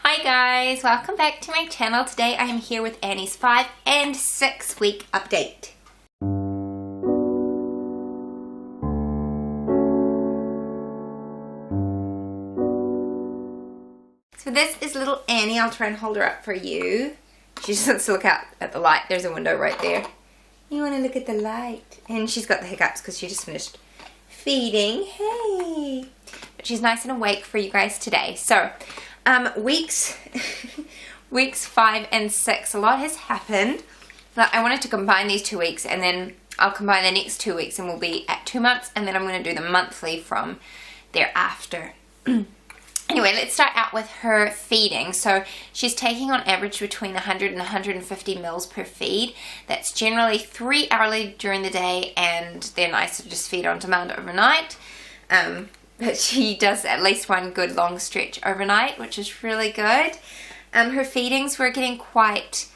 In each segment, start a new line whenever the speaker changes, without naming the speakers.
Hi guys, welcome back to my channel. Today I am here with Annie's 5 and 6 week update. So this is little Annie. I'll try and hold her up for you. She just wants to look out at the light. There's a window right there. You want to look at the light. And she's got the hiccups because she just finished feeding. Hey! But she's nice and awake for you guys today. So, weeks 5 and 6, a lot has happened. But I wanted to combine these 2 weeks and then I'll combine the next 2 weeks and we'll be at 2 months, and then I'm going to do the monthly from thereafter. Anyway, let's start out with her feeding. So she's taking on average between 100 and 150 mils per feed. That's generally 3 hourly during the day, and they're nice to just feed on demand overnight. But she does at least one good long stretch overnight, which is really good. Her feedings were getting quite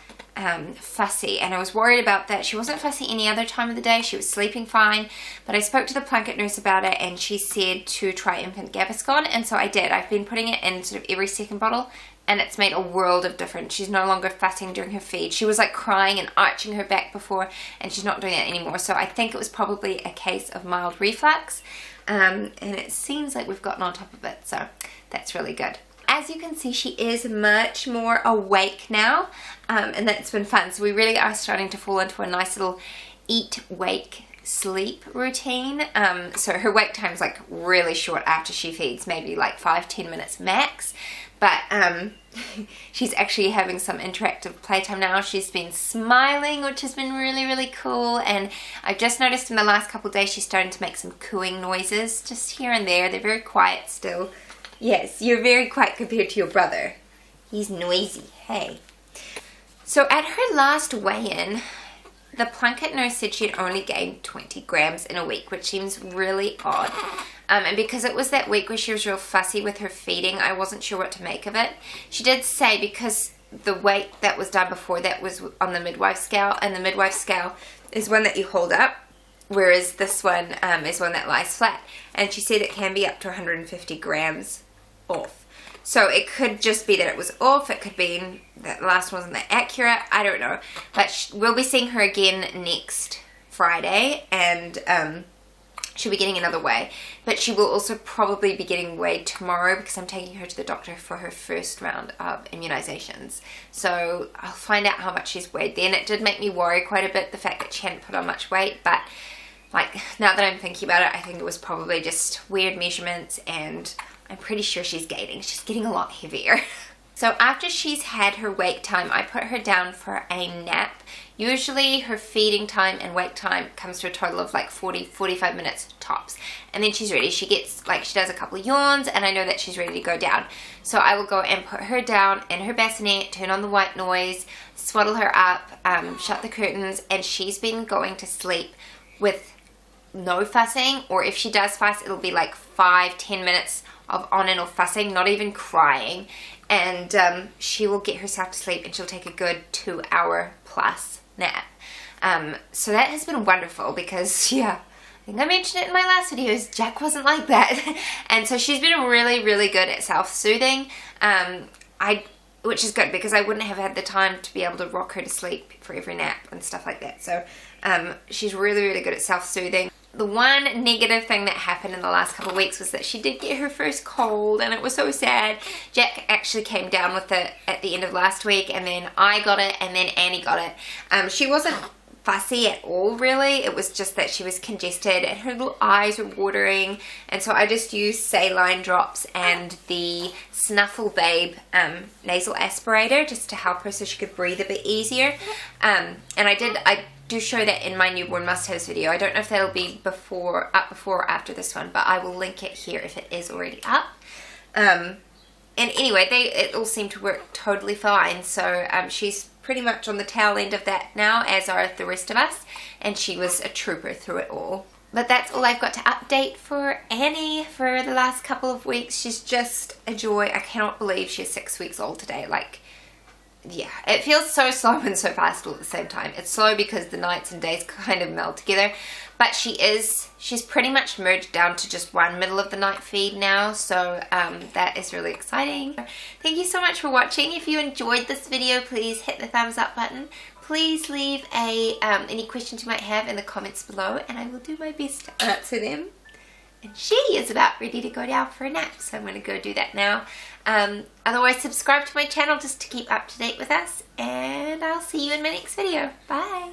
fussy, and I was worried about that. She wasn't fussy any other time of the day. She was sleeping fine, but I spoke to the Plunket nurse about it and she said to try infant Gaviscon, and so I did. I've been putting it in sort of every second bottle and it's made a world of difference. She's no longer fussing during her feed. She was like crying and arching her back before, and she's not doing that anymore. So I think it was probably a case of mild reflux, and it seems like we've gotten on top of it, so that's really good. As you can see, she is much more awake now, and that's been fun. So we really are starting to fall into a nice little eat, wake, sleep routine. So her wake time is like really short after she feeds, maybe like 5-10 minutes max. But she's actually having some interactive playtime now. She's been smiling, which has been really, really cool. And I've just noticed in the last couple of days she's starting to make some cooing noises just here and there. They're very quiet still. Yes, you're very quiet compared to your brother. He's noisy, hey. So at her last weigh-in, the Plunket nurse said she'd only gained 20 grams in a week, which seems really odd. And because it was that week where she was real fussy with her feeding, I wasn't sure what to make of it. She did say because the weight that was done before that was on the midwife scale, and the midwife scale is one that you hold up, whereas this one is one that lies flat. And she said it can be up to 150 grams off. So it could just be that it was off. It could be that last wasn't that accurate. I don't know. But we'll be seeing her again next Friday, and she'll be getting another weigh. But she will also probably be getting weighed tomorrow because I'm taking her to the doctor for her first round of immunizations. So I'll find out how much she's weighed then. It did make me worry quite a bit, the fact that she hadn't put on much weight, but like now that I'm thinking about it, I think it was probably just weird measurements, and I'm pretty sure she's gaining. She's getting a lot heavier. So after she's had her wake time, I put her down for a nap. Usually her feeding time and wake time comes to a total of like 40-45 minutes tops. And then she's ready. She gets, like, she does a couple of yawns and I know that she's ready to go down. So I will go and put her down in her bassinet, turn on the white noise, swaddle her up, shut the curtains, and she's been going to sleep with no fussing, or if she does fuss, it'll be like 5-10 minutes of on and off fussing, not even crying, and she will get herself to sleep and she'll take a good 2-hour plus nap. So that has been wonderful because, yeah, I think I mentioned it in my last videos, Jack wasn't like that. And so she's been really, really good at self-soothing, which is good because I wouldn't have had the time to be able to rock her to sleep for every nap and stuff like that. So she's really, really good at self-soothing. The one negative thing that happened in the last couple of weeks was that she did get her first cold, and it was so sad. Jack actually came down with it at the end of last week, and then I got it, and then Annie got it. She wasn't fussy at all, really. It was just that she was congested and her little eyes were watering, and so I just used saline drops and the Snuffle Babe nasal aspirator just to help her so she could breathe a bit easier. And I do show that in my newborn must-haves video. I don't know if that'll be up before or after this one, but I will link it here if it is already up. And anyway, it all seemed to work totally fine. So she's pretty much on the tail end of that now, as are the rest of us, and she was a trooper through it all. But that's all I've got to update for Annie for the last couple of weeks. She's just a joy. I cannot believe she's 6 weeks old today. Like, yeah, it feels so slow and so fast all at the same time. It's slow because the nights and days kind of meld together, but she's pretty much merged down to just one middle of the night feed now, so that is really exciting. Thank you so much for watching. If you enjoyed this video, please hit the thumbs up button. Please leave any questions you might have in the comments below, and I will do my best to answer them. And she is about ready to go down for a nap, so I'm going to go do that now. Otherwise, subscribe to my channel just to keep up to date with us, and I'll see you in my next video. Bye!